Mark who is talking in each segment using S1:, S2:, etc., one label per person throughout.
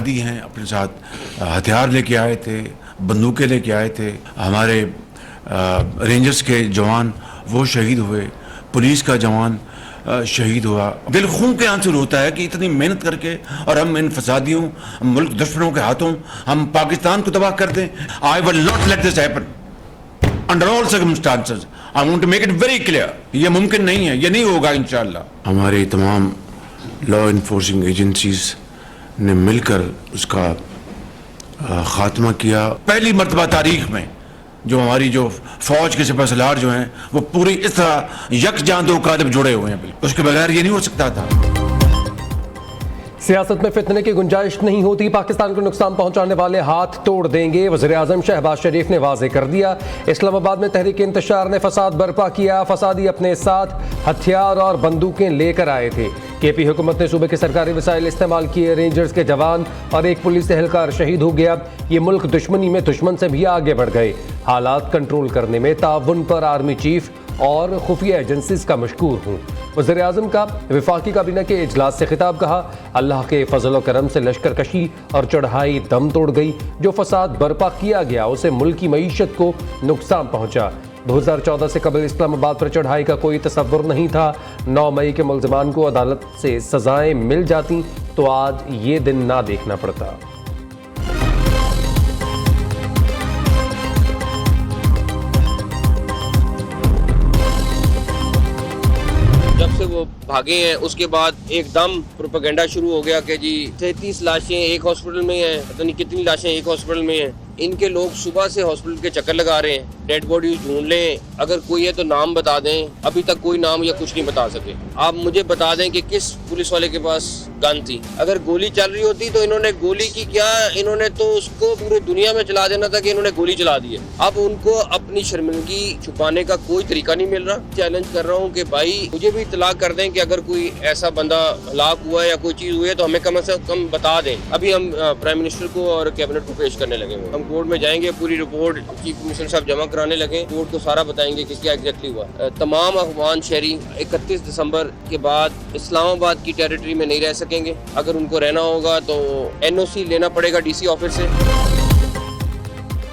S1: जिहादी हैं, अपने साथ हथियार लेके आए थे, बंदूकें लेके आए थे। हमारे रेंजर्स के जवान वो शहीद हुए, पुलिस का जवान शहीद हुआ। दिल खून के आंसू होता है कि इतनी मेहनत करके और हम इन फसादियों, मुल्क दुश्मनों के हाथों हम पाकिस्तान को तबाह कर दें। I will not let this happen under all circumstances. I want to make it very clear, ये मुमकिन नहीं है, ये नहीं होगा इंशाअल्लाह। हमारी तमाम लॉ इन्फोर्सिंग एजेंसीज ने मिलकर उसका खात्मा किया। पहली मरतबा तारीख में जो हमारी जो फौज के सिपहसालार जो हैं वो पूरी इस तरह यकजान दो कातिब जुड़े हुए हैं, बिल्कुल उसके बगैर ये नहीं हो सकता था।
S2: सियासत में फितने की गुंजाइश नहीं होती, पाकिस्तान को नुकसान पहुंचाने वाले हाथ तोड़ देंगे। वज़ीर-ए-आज़म शहबाज शरीफ ने वाज़ेह कर दिया। इस्लामाबाद में तहरीक इंतशार ने फसाद बर्पा किया। फसादी अपने साथ हथियार और बंदूकें लेकर आए थे। केपी हुकूमत ने सूबे के सरकारी वसाइल इस्तेमाल किए। रेंजर्स के जवान और एक पुलिस एहलकार शहीद हो गया। ये मुल्क दुश्मनी में दुश्मन से भी आगे बढ़ गए। हालात कंट्रोल करने में ताउन पर आर्मी चीफ और खुफिया एजेंसीज का मशकूर हूँ। वज़ीर-ए-आज़म का वफाकी काबीना के इजलास से खिताब। कहा, अल्लाह के फजल व करम से लश्कर कशी और चढ़ाई दम तोड़ गई। जो फसाद बर्पा किया गया उसे मुल्क की मईशत को नुकसान पहुँचा। 2014 से कबल इस्लामाबाद पर चढ़ाई का कोई तसव्वुर नहीं था। 9 मई के मुल्ज़िमान को अदालत से सजाएं मिल जाती तो आज ये दिन ना देखना पड़ता।
S3: जब से वो भागे हैं उसके बाद एकदम प्रोपेगेंडा शुरू हो गया कि जी 33 लाशें एक हॉस्पिटल में हैं, पता नहीं कितनी लाशें एक हॉस्पिटल में हैं। इनके लोग सुबह से हॉस्पिटल के चक्कर लगा रहे हैं, डेड बॉडी ढूंढ लें, अगर कोई है तो नाम बता दें। अभी तक कोई नाम या कुछ नहीं बता सके। आप मुझे बता दें कि किस पुलिस वाले के पास गन थी। अगर गोली चल रही होती तो इन्होंने गोली की क्या, इन्होंने तो उसको पूरी दुनिया में चला देना था कि इन्होंने गोली चला दी है। अब उनको अपनी शर्मिंदगी छुपाने का कोई तरीका नहीं मिल रहा। चैलेंज कर रहा हूँ कि भाई मुझे भी इत्तला कर दें कि अगर कोई ऐसा बंदा हलाक हुआ है या कोई चीज हुई है तो हमें कम से कम बता दें। अभी हम प्राइम मिनिस्टर को और कैबिनेट को पेश करने लगे हैं। हम कोर्ट में जाएंगे, पूरी रिपोर्ट चीफ मिनिस्टर साहब जमा कराने लगे। कोर्ट को सारा बताएंगे कि क्या एग्जैक्टली हुआ। तमाम अफगान शहरी 31 दिसंबर के बाद इस्लामाबाद की टेरिटरी में नहीं रह सकेंगे। अगर उनको रहना होगा तो NOC लेना पड़ेगा DC ऑफिस से।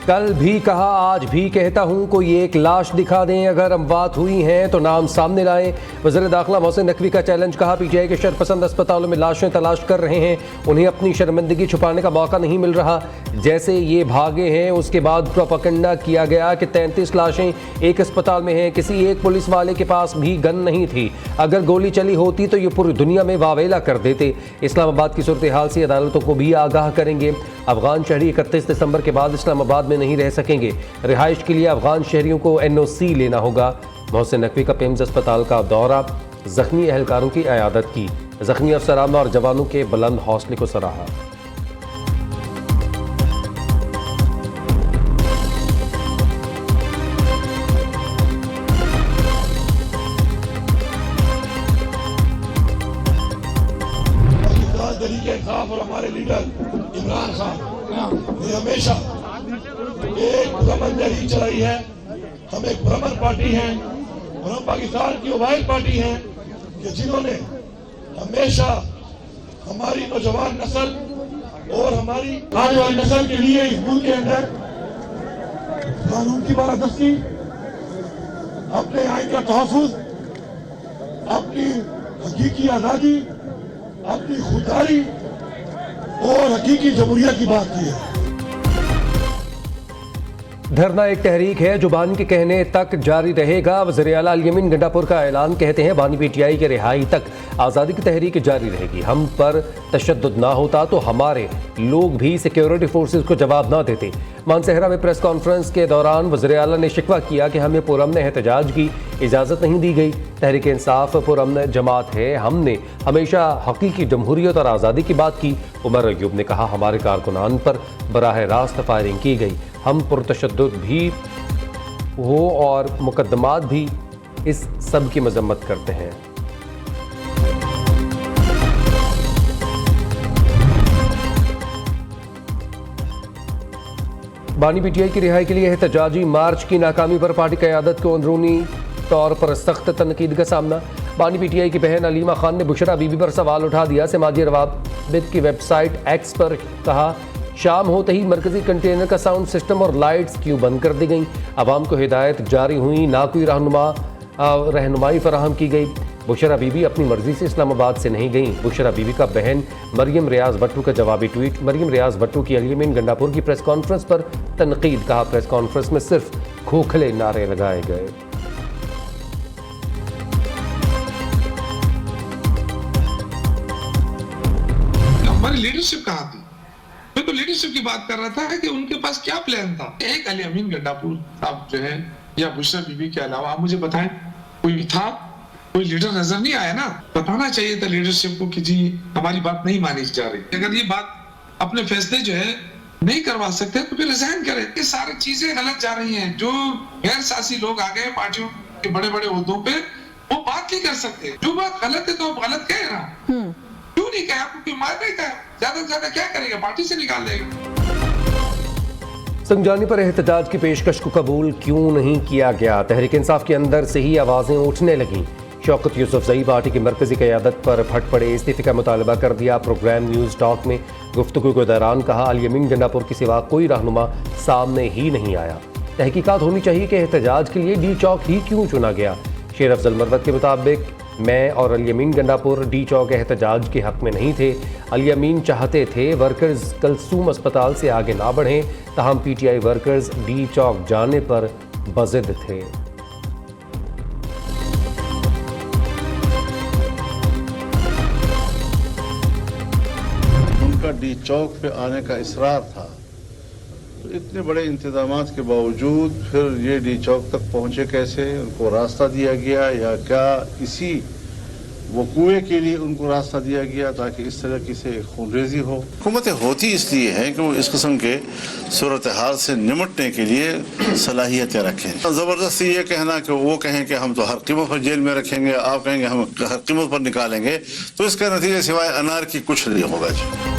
S2: कल भी कहा, आज भी कहता हूं, कोई एक लाश दिखा दें, अगर अमवात हुई हैं तो नाम सामने लाएं। वज़ीर दाखिला मोहसिन नकवी का चैलेंज। कहा, PTI के शरपसंद अस्पतालों में लाशें तलाश कर रहे हैं, उन्हें अपनी शर्मिंदगी छुपाने का मौका नहीं मिल रहा। जैसे ये भागे हैं उसके बाद प्रोपेगेंडा किया गया कि 33 लाशें एक अस्पताल में हैं। किसी एक पुलिस वाले के पास भी गन नहीं थी। अगर गोली चली होती तो ये पूरी दुनिया में वावेला कर देते। इस्लामाबाद की सूरत हाल से अदालतों को भी आगाह करेंगे। अफगान शहरी 31 दिसंबर के बाद इस्लामाबाद में नहीं रह सकेंगे। रिहाइश के लिए अफगान शहरियों को NOC लेना होगा। मोहसिन नकवी का पेम्स अस्पताल का दौरा, जख्मी एहलकारों की इयादत की, जख्मी अफसरान और जवानों के बुलंद हौसले को सराहा।
S4: और हमारे लीडर इमरान खान ने हमेशा एक भ्रमण लहरी चलाई है। हम एक भ्रमण पार्टी हैं और हम पाकिस्तान की मोबाइल पार्टी हैं कि जिन्होंने हमेशा हमारी नौजवान नस्ल और हमारी आने वाली नस्ल के लिए इस मुल्क के अंदर कानून की बालादस्ती, अपने आइन का तहफ़्फ़ुज़, अपनी हकीकी आज़ादी, अपनी खुददारी और हकीकी जमहूरियत की बात की है।
S2: धरना एक तहरीक है जो बानी के कहने तक जारी रहेगा। वज़ीर आला अल-यमीन गंडापुर का ऐलान। कहते हैं, बानी PTI के रिहाई तक आज़ादी की तहरीक जारी रहेगी। हम पर तशद्दुद ना होता तो हमारे लोग भी सिक्योरिटी फोर्सेस को जवाब ना देते। मानसहरा में प्रेस कॉन्फ्रेंस के दौरान वज़ीर आला ने शिकवा किया कि हमें पुरअमन एहतजाज की इजाज़त नहीं दी गई। तहरीक इंसाफ पुरअमन जमात है, हमने हमेशा हकीकी जमहूरियत और आज़ादी की बात की। उमर अयूब ने कहा, हमारे कारकुनान पर बराह रास्त फायरिंग की गई। हम पुरतशद्दुद भी हो और मुकदमात भी, इस सब की मजम्मत करते हैं। बानी PTI की रिहाई के लिए एहतजाजी मार्च की नाकामी पर पार्टी क़यादत को अंदरूनी तौर पर सख्त तनकीद का सामना। बानी पीटीआई की बहन अलीमा खान ने बुशरा बीबी पर सवाल उठा दिया। समाजी रवाबित की वेबसाइट एक्स पर कहा, शाम होते ही मरकजी कंटेनर का साउंड सिस्टम और लाइट्स क्यों बंद कर दी गई। आवाम को हिदायत जारी हुई, ना कोई रहनुमाई फराहम की गई। बुशरा बीबी अपनी मर्जी से इस्लामाबाद से नहीं गईं। बुशरा बीबी का बहन मरियम रियाज भट्टू का जवाबी ट्वीट। मरियम रियाज भट्टू की अल-यमीन गंडापुर की प्रेस कॉन्फ्रेंस पर तनकीद। कहा, प्रेस कॉन्फ्रेंस में सिर्फ खोखले नारे लगाए गए।
S5: हमारी लीडरशिप कहाँ थी? मैं तो लीडरशिप की बात कर रहा था कि उनके पास क्या प्लान था। एक अल-यमीन गंडापुर साहब जो है या बुशरा बीबी के अलावा आप मुझे बताएं कोई था? कोई लीडर नजर नहीं आया ना। बताना चाहिए था लीडरशिप को कि जी हमारी बात नहीं मानी जा रही। अगर ये बात अपने फैसले जो है नहीं करवा सकते तो फिर रिजाइन करें। ये सारी चीजें गलत जा रही हैं। जो गैर सियासी लोग आ गए पार्टियों के बड़े बड़े ओहदों पे, वो बात नहीं कर सकते। जो बात गलत है तो आप गलत कह रहा, क्यों नहीं कहे? आपको क्यों मारने का? ज्यादा से ज्यादा क्या करेगा? पार्टी से निकाल देगा।
S2: संजानी पर एहतजाज की पेशकश को कबूल क्यों नहीं किया गया? तहरीक इंसाफ के अंदर से ही आवाजें उठने लगीं। शौकत यूसुफजई पार्टी की मरकजी क़यादत पर फट पड़े, इस्तीफे का मुतालबा कर दिया। प्रोग्राम न्यूज़ टॉक में गुफ्तगू के दौरान कहा, अल-यमीन गंडापुर के सिवा कोई रहनुमा सामने ही नहीं आया। तहकीकात होनी चाहिए कि एहतजाज के लिए डी चौक ही क्यों चुना गया। शेर अफजल मरवत के मुताबिक मैं और अल-यमीन गंडापुर डी चौक एहतजाज के हक में नहीं थे। अल-यमीन चाहते थे वर्कर्स कलसूम अस्पताल से आगे ना बढ़ें, ताहम पीटीआई वर्कर्स डी चौक जाने पर बज़िद थे।
S6: उनका डी चौक पे आने का इसरार था, तो इतने बड़े इंतजामात के बावजूद फिर ये डी चौक तक पहुंचे कैसे? उनको रास्ता दिया गया या क्या इसी वकूए के लिए उनको रास्ता दिया गया ताकि इस तरह की से खूनरेजी हो? हुकूमतें होती इसलिए हैं कि वो इस किस्म के सूरत हाल से निमटने के लिए सलाहियतें रखें। ज़बरदस्ती ये कहना कि वो कहें कि हम तो हर कीमत पर जेल में रखेंगे, आप कहेंगे हम हर कीमत पर निकालेंगे, तो इसका नतीजा सिवाय अनार की कुछ नहीं होगा जी।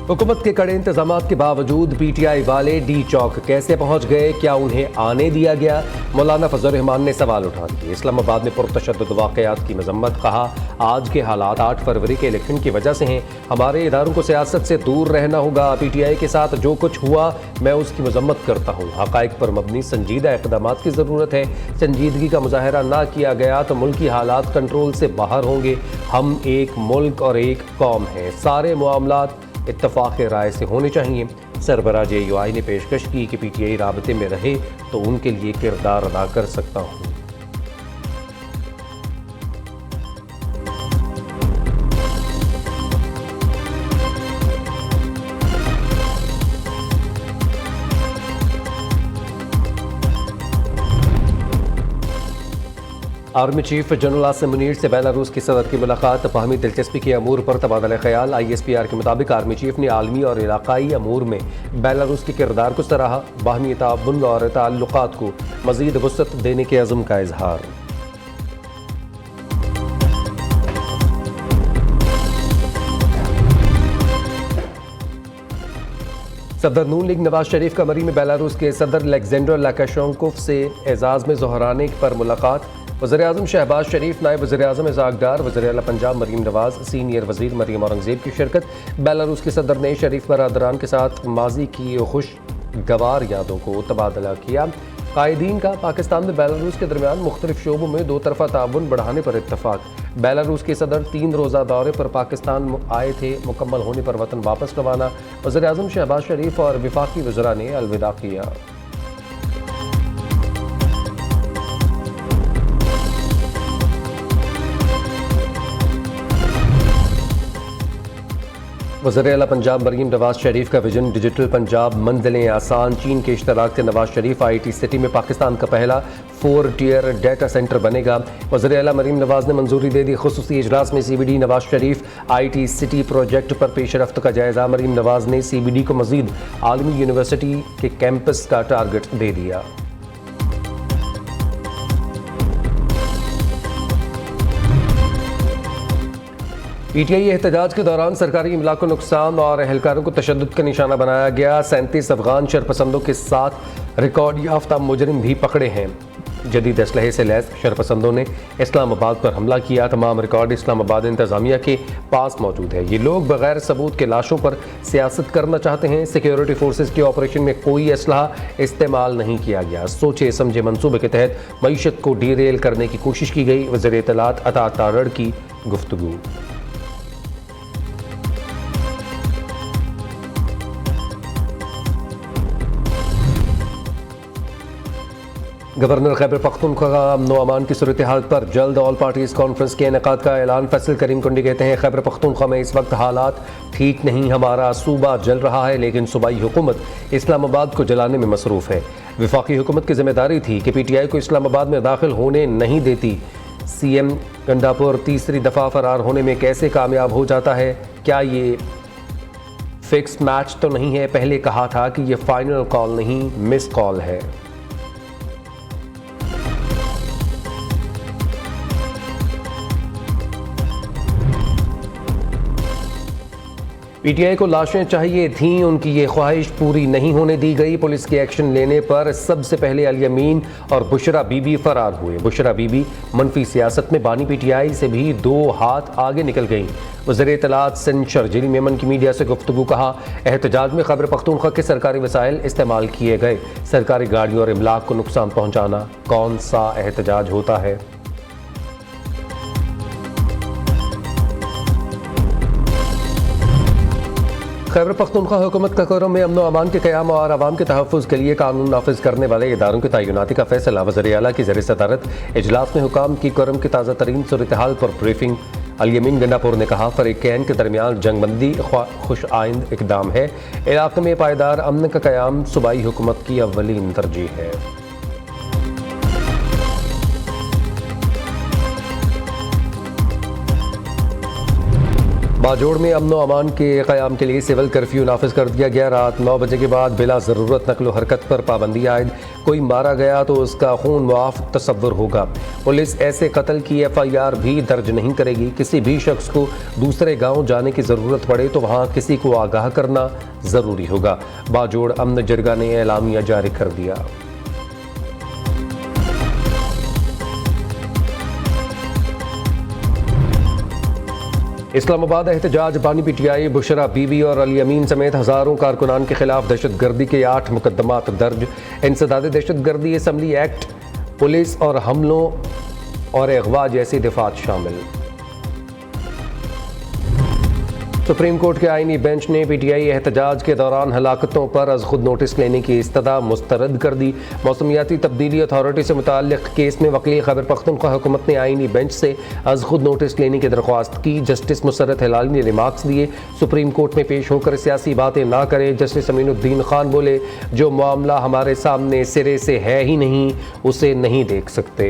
S2: हुकूमत के कड़े इंतजामात के बावजूद पीटीआई वाले डी चौक कैसे पहुंच गए? क्या उन्हें आने दिया गया? मौलाना फजल रहमान ने सवाल उठा दिए। इस्लामाबाद में पुरतशद्दुद वाक़यात की मजम्मत। कहा, आज के हालात 8 फरवरी के इलेक्शन की वजह से हैं। हमारे इदारों को सियासत से दूर रहना होगा। पीटीआई के साथ जो कुछ हुआ मैं उसकी मजम्मत करता हूँ। हक़ाइक़ पर मबनी संजीदा इक़दामात की ज़रूरत है। संजीदगी का मुजाहरा ना किया गया तो मुल्की हालात कंट्रोल से बाहर होंगे। हम एक मुल्क और एक कौम हैं। सारे मामलात इत्तफ़ाक़ राय से होने चाहिए। सरबराह JUI ने पेशकश की कि पीटीआई राबते में रहे तो उनके लिए किरदार अदा कर सकता हूँ। Army chief general Asim Munir से बेलारूस के सदर की मुलाकात। बाहमी दिलचस्पी के अमूर पर तबादला ख्याल। ISPR के मुताबिक आर्मी चीफ ने आलमी और इलाकाई अमूर में बेलारूस के किरदार को सराहा। बाहमी ताउन और ताल्लुकात को मज़ीद वुसअत देने के अज़्म का इजहार। सदर नून लीग नवाज शरीफ का मरी में बेलारूस के सदर अलेक्जेंडर लुकाशेंको से एजाज़ में ज़ोहराने पर मुलाकात। वज़ीर-ए-आज़म शहबाज शरीफ, नायब वज़ीर-ए-आज़म इज़हाक़ डार, वज़ीर-ए-आला पंजाब मरीम नवाज, सीनियर वज़ीर मरीम औरंगज़ेब की शिरकत। बेलारूस के सदर ने शरीफ बरादरान के साथ माजी की खुशगवार यादों को तबादला किया। कायदीन का पाकिस्तान में बेलारूस के दरमियान मुख्तलिफ शोबों में दो तरफ़ा ताउन बढ़ाने पर इत्तफ़ाक़। बेलारूस के सदर 3 रोज़ा दौरे पर पाकिस्तान आए थे। मुकम्मल होने पर वतन वापस रवाना। वज़ीर-ए-आज़म शहबाज शरीफ और वफाकी वज़रा ने अलविदा किया। वज़ीर-ए-आला पंजाब मरीम नवाज शरीफ का विजन डिजिटल पंजाब मंजिलें आसान। चीन के इश्तराक से नवाज शरीफ IT सिटी में पाकिस्तान का पहला 4 टियर डेटा सेंटर बनेगा। वज़ीर-ए-आला मरीम नवाज ने मंजूरी दे दी। खुसूसी इजलास में CBD Nawaz Sharif IT city project पर पेशरफ्त का जायजा। मरीम नवाज ने CBD को मज़ीद आलमी यूनिवर्सिटी के कैंपस का टारगेट दे दिया। PTI एहतजाज के दौरान सरकारी इमला को नुकसान और एहलकारों को तशद्दुद का निशाना बनाया गया। 37 अफगान शरपसंदों के साथ रिकॉर्ड याफ्ता मुजरिम भी पकड़े हैं। जदीद असलहे से लैस शरपसंदों ने इस्लामाबाद पर हमला किया। तमाम रिकॉर्ड इस्लामाबाद इंतजामिया के पास मौजूद है। ये लोग बगैर सबूत के लाशों पर सियासत करना चाहते हैं। सिक्योरिटी फोर्सेज के ऑपरेशन में कोई असलहा इस्तेमाल नहीं किया गया। सोचे समझे मंसूबे के तहत मईशत को डीरेल करने की कोशिश की गई। वज़ीर इत्तलात अता तारड़ की गुफ्तगू। गवर्नर खैबर पख्तूनख्वा का अमन व अमान की सूरत हाल पर जल्द ऑल पार्टीज कॉन्फ्रेंस के इनेकाद का ऐलान। फैसल करीम कुंडी कहते हैं खैबर पख्तूनख्वा में इस वक्त हालात ठीक नहीं। हमारा सूबा जल रहा है लेकिन सूबाई हुकूमत इस्लामाबाद को जलाने में मसरूफ़ है। वफाकी हुकूमत की जिम्मेदारी थी कि PTI को इस्लामाबाद में दाखिल होने नहीं देती। CM गंडापुर तीसरी दफ़ा फरार होने में कैसे कामयाब हो जाता है? क्या ये फिक्स मैच तो नहीं है? पहले कहा था कि ये फाइनल कॉल नहीं मिस कॉल है। PTI को लाशें चाहिए थीं, उनकी ये ख्वाहिश पूरी नहीं होने दी गई। पुलिस के एक्शन लेने पर सबसे पहले अल यमीन और बुशरा बीबी फरार हुए। बुशरा बीबी मनफी सियासत में बानी PTI से भी 2 हाथ आगे निकल गईं। वज़ीर इत्तलात सिंध शर्जील मेमन की मीडिया से गुफ्तगू। कहा एहतजाज में खैबर पख्तूनख्वा के सरकारी वसाइल इस्तेमाल किए गए। सरकारी गाड़ियों और इमलाक को नुकसान पहुँचाना कौन सा एहतजाज होता है? खैबर पख्तूनख्वा हुकूमत का कोरम में अमन व अमान के क़याम और आवाम के तहफ़्फ़ुज़ के लिए कानून नाफिज करने वाले इदारों की तयनाती का फैसला। वज़ीर आला की ज़ेर सदारत इजलास में हुकाम की कोरम की ताज़ा तरीन सूरत हाल पर ब्रीफिंग। अल यमीन गंडापुर ने कहा फ़रीक़ैन के दरमियान जंगबंदी खुश आइंद इक़दाम है। इलाक़े में पायदार अमन का क़याम सूबाई हुकूमत की अव्वलीन तरजीह है। बाजोड़ में अमन व अमान के क़याम के लिए सिविल कर्फ्यू नाफिज कर दिया गया। रात 9 बजे के बाद बिला ज़रूरत नकलो हरकत पर पाबंदी आयद। कोई मारा गया तो उसका खून मुआफ़ तसव्वुर होगा। पुलिस ऐसे कत्ल की FIR भी दर्ज नहीं करेगी। किसी भी शख्स को दूसरे गाँव जाने की ज़रूरत पड़े तो वहाँ किसी को आगाह करना ज़रूरी होगा। बाजोड़ अमन जरगा ने एलामिया जारी कर दिया। इस्लामाबाद एहतजाज बानी PTI बुशरा बीबी और अल यमीन समेत हज़ारों कारकुनान के खिलाफ दहशतगर्दी के 8 मुकदमात दर्ज। इंसदाद दहशतगर्दी असम्बली एक्ट, पुलिस और हमलों और अगवा जैसी दफात शामिल। सुप्रीम कोर्ट के आईनी बेंच ने PTI एहतजाज के दौरान हलाकतों पर अज खुद नोटिस लेने की इस्तदा मुस्तरद कर दी। मौसमियाती तब्दीली अथॉरिटी से मुताल्लिक़ केस में वकील खैबर पख्तूनख्वा हुकूमत ने आईनी बेंच से अज खुद नोटिस लेने की दरख्वास्त की। जस्टिस मुसर्रत हिलाली ने रिमार्क्स दिए। सुप्रीम कोर्ट में पेश होकर सियासी बातें ना करें। जस्टिस अमीनुद्दीन खान बोले जो मामला हमारे सामने सिरे से है ही नहीं उसे नहीं देख सकते।